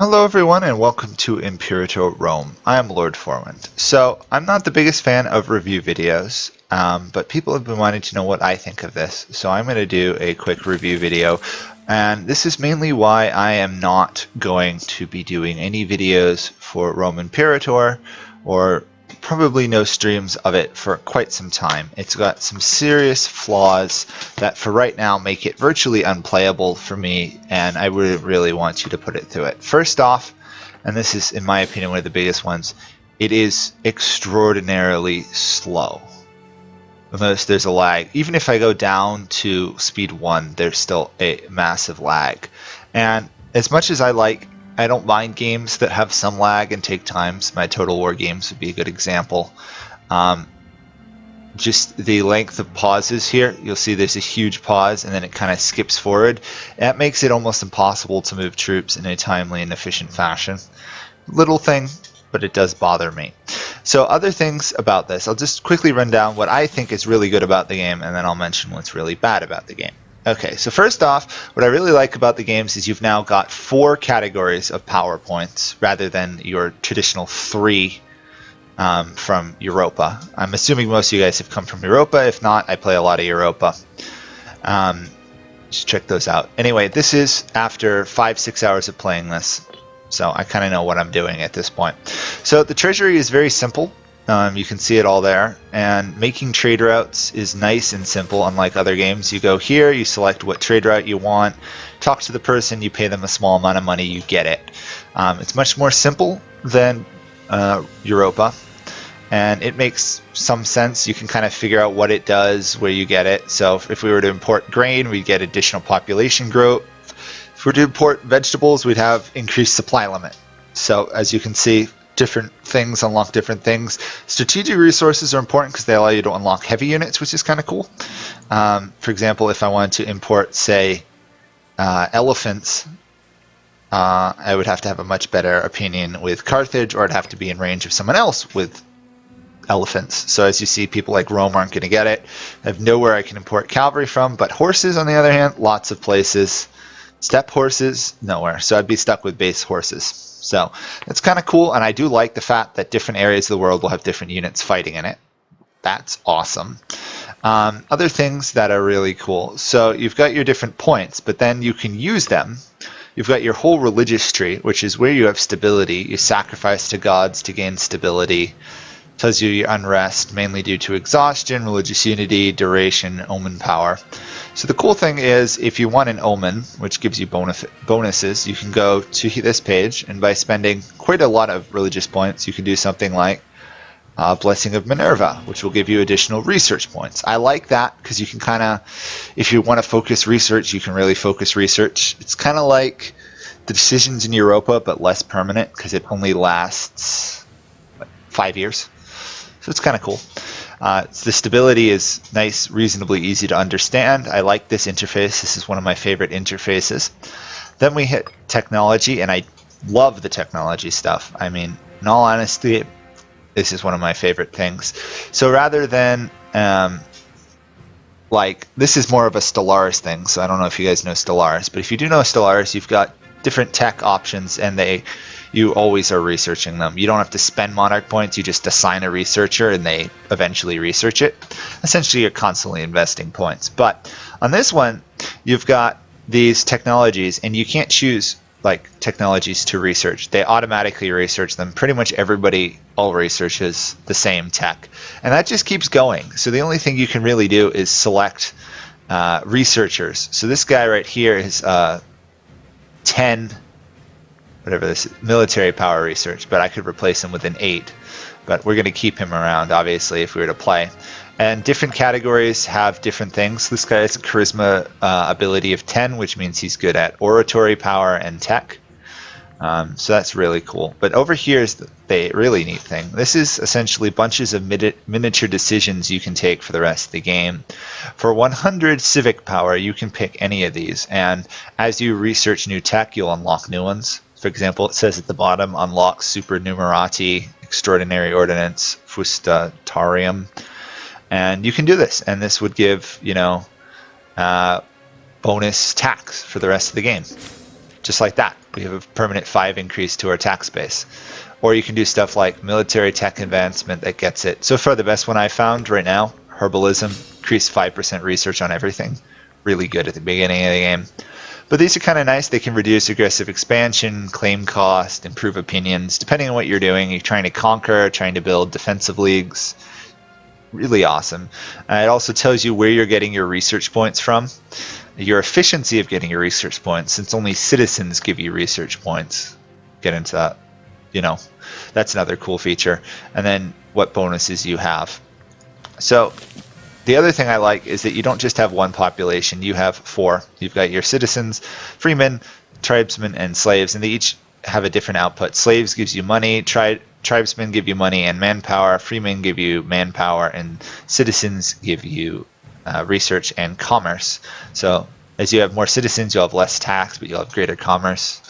Hello everyone and welcome to Imperator Rome. I am Lord Forwind. So, I'm not the biggest fan of review videos, but people have been wanting to know what I think of this. So I'm going to do a quick review video, and this is mainly why I am not going to be doing any videos for Rome Imperator, or probably no streams of it for quite some time. It's got some serious flaws that for right now make it virtually unplayable for me, and I would really want you to put it through it. First off, and this is in my opinion one of the biggest ones, it is extraordinarily slow. There's a lag. Even if I go down to speed 1, there's still a massive lag. And as much as I don't mind games that have some lag and take times. My Total War games would be a good example. Just the length of pauses here, you'll see there's a huge pause and then it kind of skips forward. That makes it almost impossible to move troops in a timely and efficient fashion. Little thing, but it does bother me. So other things about this, I'll just quickly run down what I think is really good about the game, and then I'll mention what's really bad about the game. Okay, so first off, what I really like about the games is you've now got 4 categories of power points rather than your traditional 3 from Europa. I'm assuming most of you guys have come from Europa. If not, I play a lot of Europa. Just check those out. Anyway, this is after 5-6 hours of playing this, so I kind of know what I'm doing at this point. So the treasury is very simple. You can see it all there, and making trade routes is nice and simple. Unlike other games, you go here, you select what trade route you want, talk to the person, you pay them a small amount of money, you get it. It's much more simple than Europa, and it makes some sense. You can kind of figure out what it does, where you get it. So if we were to import grain, we'd get additional population growth. If we were to import vegetables, we'd have increased supply limit. So as you can see, different things unlock different things. Strategic resources are important because they allow you to unlock heavy units, which is kind of cool. For example, if I wanted to import, say, elephants, I would have to have a much better opinion with Carthage, or I'd have to be in range of someone else with elephants. So as you see, people like Rome aren't going to get it. I have nowhere I can import cavalry from, but horses, on the other hand, lots of places. Steppe horses, nowhere. So I'd be stuck with base horses. So it's kind of cool, and I do like the fact that different areas of the world will have different units fighting in it. That's awesome. Other things that are really cool. So you've got your different points, but then you can use them. You've got your whole religious tree, which is where you have stability. You sacrifice to gods to gain stability. Tells you your unrest, mainly due to exhaustion, religious unity, duration, omen power. So the cool thing is, if you want an omen, which gives you bonuses, you can go to this page, and by spending quite a lot of religious points, you can do something like Blessing of Minerva, which will give you additional research points. I like that because you can kind of, if you want to focus research, you can really focus research. It's kind of like the decisions in Europa, but less permanent because it only lasts 5 years. So it's kind of cool. The stability is nice, reasonably easy to understand. I like this interface. This is one of my favorite interfaces. Then we hit technology, and I love the technology stuff. I mean, in all honesty, this is one of my favorite things. So rather than, this is more of a Stellaris thing, so I don't know if you guys know Stellaris, but if you do know Stellaris, you've got different tech options, and you always are researching them. You don't have to spend Monarch points, you just assign a researcher and they eventually research it. Essentially, you're constantly investing points. But on this one, you've got these technologies, and you can't choose technologies to research. They automatically research them. Pretty much everybody all researches the same tech. And that just keeps going. So the only thing you can really do is select researchers. So this guy right here is 10 whatever this is, military power research, but I could replace him with an 8. But we're going to keep him around, obviously, if we were to play. And different categories have different things. This guy has a charisma ability of 10, which means he's good at oratory power and tech. So that's really cool. But over here is the really neat thing. This is essentially bunches of miniature decisions you can take for the rest of the game. For 100 civic power, you can pick any of these. And as you research new tech, you'll unlock new ones. For example, it says at the bottom, unlock Supernumerati, Extraordinary Ordinance, Fustatarium. And you can do this. And this would give, bonus tax for the rest of the game. just like that. We have a permanent 5 increase to our tax base. Or you can do stuff like military tech advancement that gets it. So far the best one I found right now, herbalism, increase 5% research on everything. Really good at the beginning of the game. But these are kind of nice. They can reduce aggressive expansion, claim cost, improve opinions, depending on what you're doing. You're trying to conquer, trying to build defensive leagues. Really awesome. It also tells you where you're getting your research points from, your efficiency of getting your research points, since only citizens give you research points. Get into that. You know, that's another cool feature. And then what bonuses you have. So the other thing I like is that you don't just have one population, you have 4. You've got your citizens, freemen, tribesmen, and slaves, and they each have a different output. Slaves gives you money, tribesmen give you money and manpower, freemen give you manpower, and citizens give you research and commerce. So as you have more citizens, you'll have less tax, but you'll have greater commerce.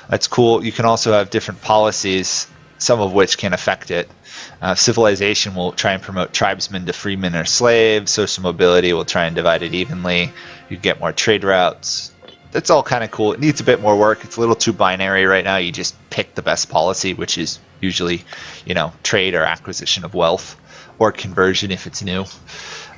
That's cool. You can also have different policies, some of which can affect it. Civilization will try and promote tribesmen to freemen or slaves. Social mobility will try and divide it evenly. You get more trade routes. That's all kind of cool. It needs a bit more work. It's a little too binary right now. You just pick the best policy, which is usually, you know, trade or acquisition of wealth, or conversion if it's new.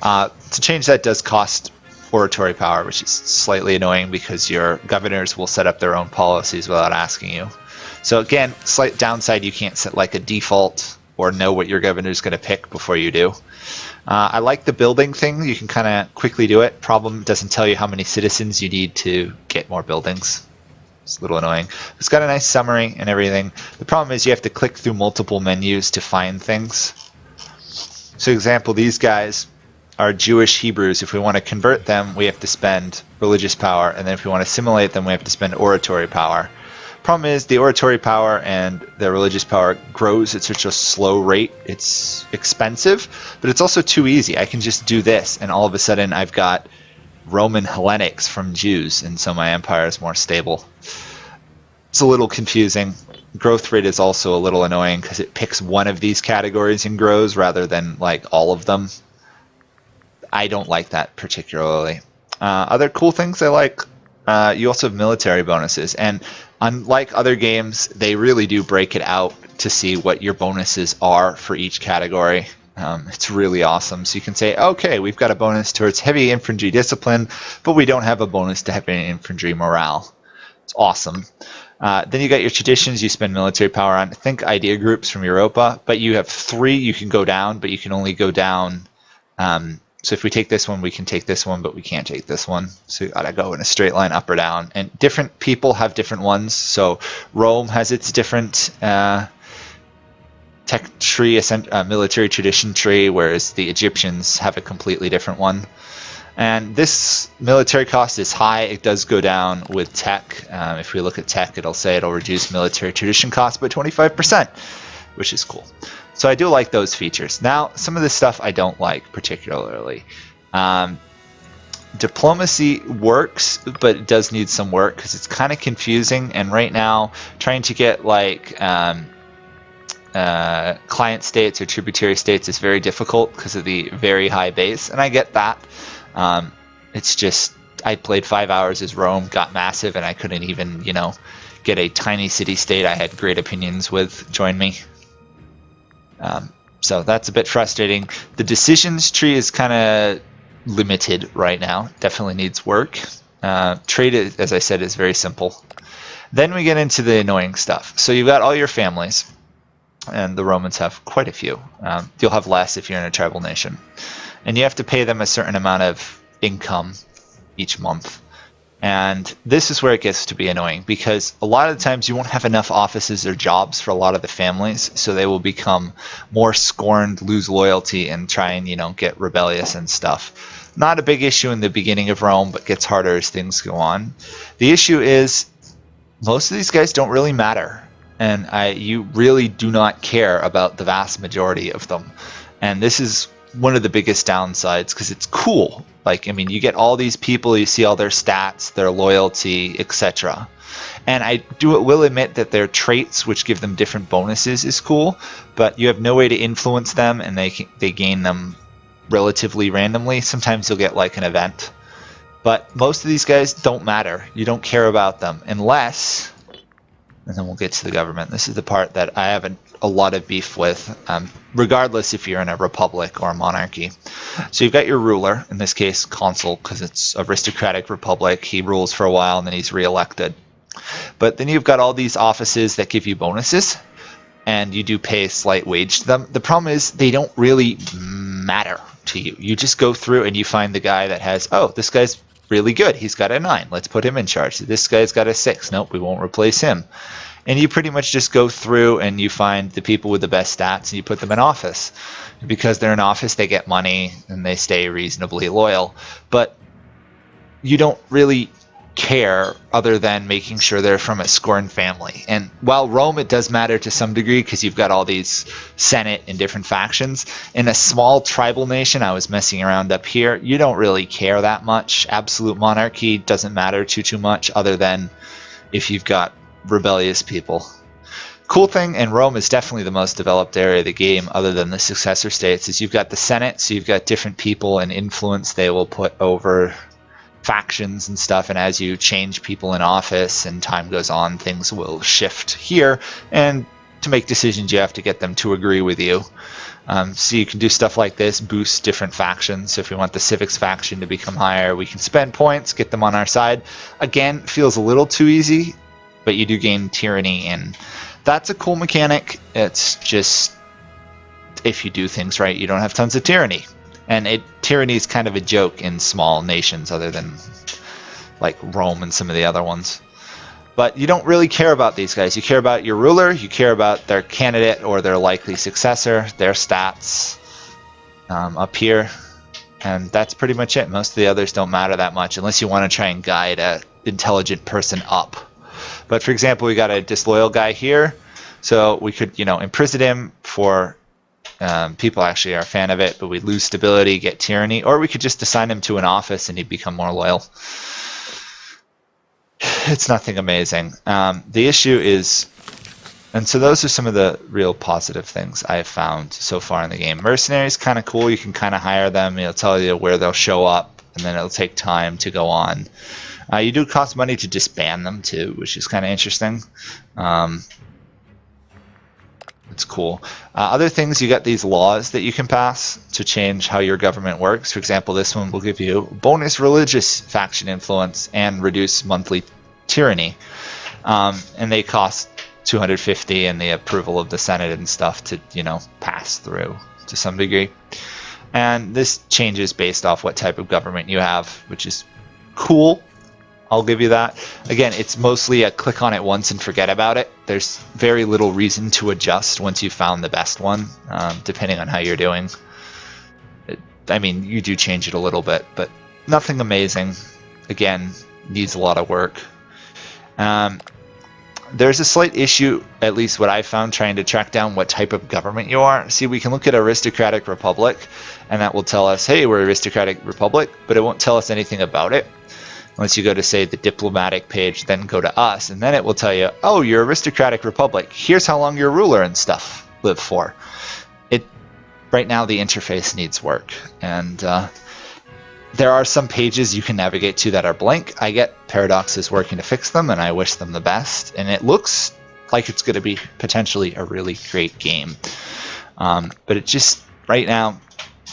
To change that does cost oratory power, which is slightly annoying because your governors will set up their own policies without asking you. So again, slight downside, you can't set like a default or know what your governor is going to pick before you do. I like the building thing. You can kind of quickly do it. Problem, doesn't tell you how many citizens you need to get more buildings. It's a little annoying. It's got a nice summary and everything. The problem is you have to click through multiple menus to find things. So example, these guys are Jewish Hebrews. If we want to convert them, we have to spend religious power, and then if we want to assimilate them, we have to spend oratory power. Problem is the oratory power and the religious power grows at such a slow rate. It's expensive, but it's also too easy. I can just do this, and all of a sudden I've got Roman Hellenics from Jews, and so my empire is more stable. It's a little confusing. Growth rate is also a little annoying because it picks one of these categories and grows rather than like all of them. I don't like that particularly. Other cool things I like, you also have military bonuses, and unlike other games, they really do break it out to see what your bonuses are for each category. It's really awesome. So you can say, okay, we've got a bonus towards heavy infantry discipline, but we don't have a bonus to heavy infantry morale. It's awesome. Then you got your traditions you spend military power on. Think idea groups from Europa, but you have 3 you can go down, but you can only go down. So if we take this one, we can take this one, but we can't take this one. So you gotta go in a straight line up or down. And different people have different ones. So Rome has its different tech tree, military tradition tree, whereas the Egyptians have a completely different one. And this military cost is high. It does go down with tech. If we look at tech, it'll say it'll reduce military tradition cost by 25%, which is cool. So I do like those features. Now, some of this stuff I don't like particularly. Diplomacy works, but it does need some work because it's kind of confusing. And right now, trying to get like client states or tributary states is very difficult because of the very high base. And I get that. It's just, I played 5 hours as Rome, got massive, and I couldn't even, get a tiny city-state I had great opinions with join me. So that's a bit frustrating. The decisions tree is kind of limited right now. Definitely needs work. Trade, as I said, is very simple. Then we get into the annoying stuff. So you've got all your families, and the Romans have quite a few. You'll have less if you're in a tribal nation. And you have to pay them a certain amount of income each month. And this is where it gets to be annoying because a lot of the times you won't have enough offices or jobs for a lot of the families, so they will become more scorned, lose loyalty, and try and, get rebellious and stuff. Not a big issue in the beginning of Rome, but gets harder as things go on. The issue is most of these guys don't really matter, and you really do not care about the vast majority of them. And this is one of the biggest downsides because it's cool. You get all these people, you see all their stats, their loyalty, etc. And I will admit that their traits, which give them different bonuses, is cool, but you have no way to influence them, and they gain them relatively randomly. Sometimes you'll get like an event, But most of these guys don't matter. You don't care about them unless, and then we'll get to the government. This is the part that I have a lot of beef with, regardless if you're in a republic or a monarchy. So you've got your ruler, in this case consul, because it's aristocratic republic. He rules for a while and then he's re-elected. But then you've got all these offices that give you bonuses, and you do pay a slight wage to them. The problem is they don't really matter to you. You just go through and you find the guy that has, oh, this guy's really good. He's got a 9. Let's put him in charge. This guy's got a 6. Nope, we won't replace him. And you pretty much just go through and you find the people with the best stats and you put them in office. Because they're in office, they get money and they stay reasonably loyal. But you don't really care other than making sure they're from a scorned family. And while Rome, it does matter to some degree because you've got all these senate and different factions. In a small tribal nation, I was messing around up here, you don't really care that much. Absolute monarchy doesn't matter too much other than if you've got rebellious people. Cool thing, and Rome is definitely the most developed area of the game other than the successor states, is you've got the Senate, so you've got different people and influence they will put over factions and stuff, and as you change people in office and time goes on, things will shift here, and to make decisions you have to get them to agree with you. So you can do stuff like this, boost different factions. So if we want the civics faction to become higher, we can spend points, get them on our side. Again, feels a little too easy, but you do gain tyranny, and that's a cool mechanic. It's just, if you do things right, you don't have tons of tyranny. And tyranny is kind of a joke in small nations other than like Rome and some of the other ones. But you don't really care about these guys. You care about your ruler, you care about their candidate or their likely successor, their stats up here. And that's pretty much it. Most of the others don't matter that much unless you want to try and guide an intelligent person up. But for example, we got a disloyal guy here. So we could, imprison him for... people actually are a fan of it, but we'd lose stability, get tyranny, or we could just assign him to an office and he'd become more loyal. It's nothing amazing. The issue is, and so those are some of the real positive things I've found so far in the game. Mercenaries, kind of cool. You can kind of hire them. It'll tell you where they'll show up, and then it'll take time to go on. You do cost money to disband them too, which is kind of interesting. It's cool. Other things, you got these laws that you can pass to change how your government works. For example, this one will give you bonus religious faction influence and reduce monthly tyranny. And they cost 250 and the approval of the Senate and stuff to, pass through to some degree. And this changes based off what type of government you have, which is cool. I'll give you that. Again, it's mostly a click on it once and forget about it. There's very little reason to adjust once you've found the best one, depending on how you're doing. You do change it a little bit, but nothing amazing. Again, needs a lot of work. There's a slight issue, at least what I found, trying to track down what type of government you are. See, we can look at Aristocratic Republic, and that will tell us, hey, we're Aristocratic Republic, but it won't tell us anything about it. Unless you go to, say, the diplomatic page, then go to us, and then it will tell you, oh, you're Aristocratic Republic. Here's how long your ruler and stuff live for. Right now, the interface needs work, and there are some pages you can navigate to that are blank. I get Paradox is working to fix them, and I wish them the best, and it looks like it's going to be potentially a really great game. But it just, right now,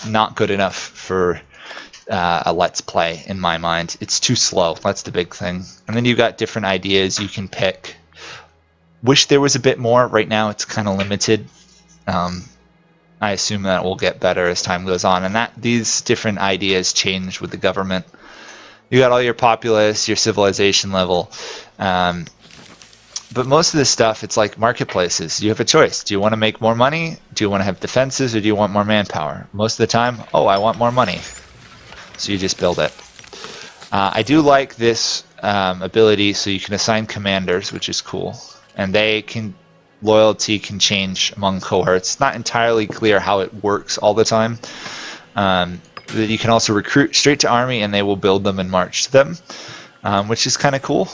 not good enough for... a let's play in my mind. It's too slow. That's the big thing. And then you've got different ideas you can pick. Wish there was a bit more. Right now it's kind of limited. I assume that will get better as time goes on, and that these different ideas change with the government. You got all your populace, your civilization level, but most of this stuff, it's like marketplaces. You have a choice. Do you want to make more money? Do you want to have defenses, or do you want more manpower? Most of the time, oh, I want more money. So you just build it. I do like this ability, so you can assign commanders, which is cool, and loyalty can change among cohorts. It's not entirely clear how it works all the time. You can also recruit straight to army, and they will build them and march to them, which is kind of cool.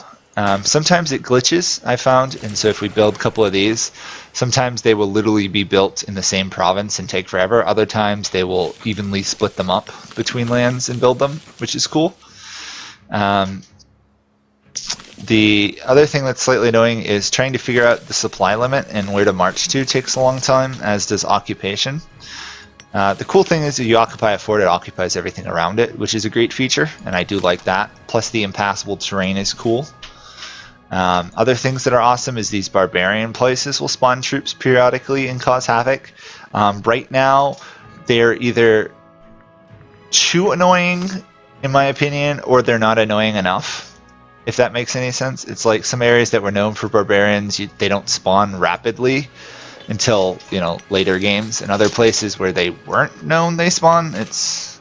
Sometimes it glitches, I found, and so if we build a couple of these, sometimes they will literally be built in the same province and take forever. Other times they will evenly split them up between lands and build them, which is cool. The other thing that's slightly annoying is trying to figure out the supply limit and where to march to takes a long time, as does occupation. The cool thing is that you occupy a fort, it occupies everything around it, which is a great feature, and I do like that. Plus the impassable terrain is cool. Other things that are awesome is these barbarian places will spawn troops periodically and cause havoc. Right now, they're either too annoying, in my opinion, or they're not annoying enough, if that makes any sense. It's like some areas that were known for barbarians, they don't spawn rapidly until, you know, later games, and other places where they weren't known they spawn, it's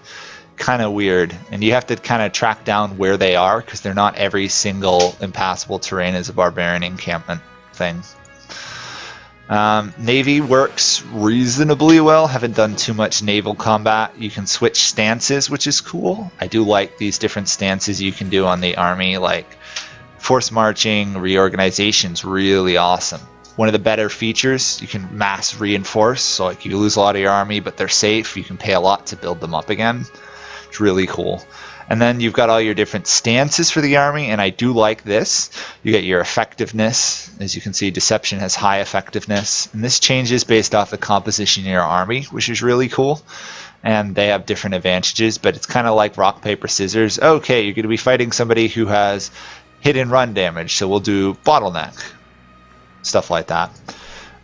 kind of weird, and you have to kind of track down where they are, because they're not every single impassable terrain is a barbarian encampment thing. Navy works reasonably well. Haven't done too much naval combat. You can switch stances, which is cool. I do like these different stances you can do on the army, like force marching, reorganization's really awesome. One of the better features, you can mass reinforce, so like you lose a lot of your army, but they're safe. You can pay a lot to build them up again. It's really cool. And then you've got all your different stances for the army, and I do like this. You get your effectiveness. As you can see, deception has high effectiveness, and this changes based off the composition of your army, which is really cool. And they have different advantages, but it's kind of like rock, paper, scissors. Okay, you're going to be fighting somebody who has hit and run damage, so we'll do bottleneck. Stuff like that.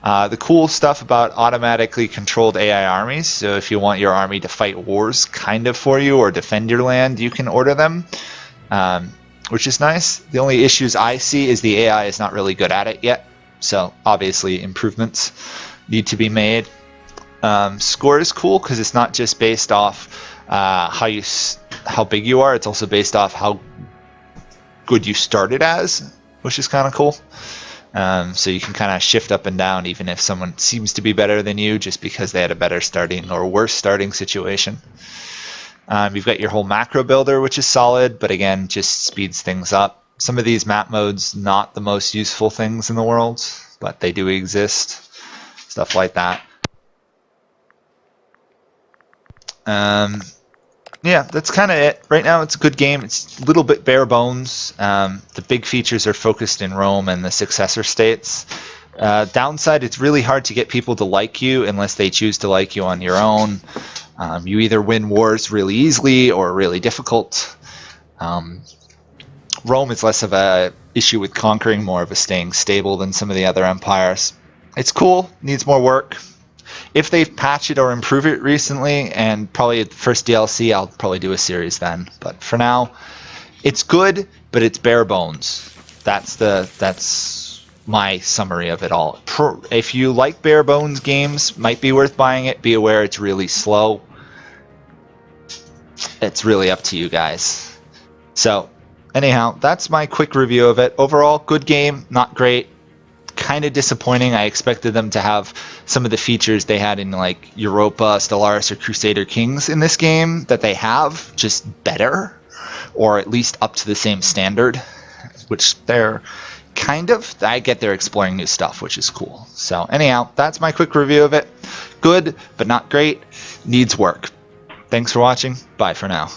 The cool stuff about automatically controlled AI armies, so if you want your army to fight wars kind of for you or defend your land, you can order them, which is nice. The only issues I see is the AI is not really good at it yet, so obviously improvements need to be made. Score is cool because it's not just based off how big you are, it's also based off how good you started as, which is kind of cool. So you can kind of shift up and down even if someone seems to be better than you just because they had a better starting or worse starting situation. You've got your whole macro builder, which is solid, but again, just speeds things up. Some of these map modes, not the most useful things in the world, but they do exist. Stuff like that. Yeah, that's kind of it. Right now it's a good game. It's a little bit bare bones. The big features are focused in Rome and the successor states. Downside, it's really hard to get people to like you unless they choose to like you on your own. You either win wars really easily or really difficult. Rome is less of a issue with conquering, more of a staying stable than some of the other empires. It's cool, needs more work. If they patch it or improve it recently, and probably the first DLC, I'll probably do a series then. But for now, it's good, but it's bare bones. That's my summary of it all. If you like bare bones games, might be worth buying it. Be aware it's really slow. It's really up to you guys. So, anyhow, that's my quick review of it. Overall, good game, not great. Kind of disappointing. I expected them to have some of the features they had in like Europa, Stellaris, or Crusader Kings in this game that they have, just better, or at least up to the same standard, which they're kind of. I get they're exploring new stuff, which is cool. So anyhow, that's my quick review of it. Good, but not great. Needs work. Thanks for watching. Bye for now.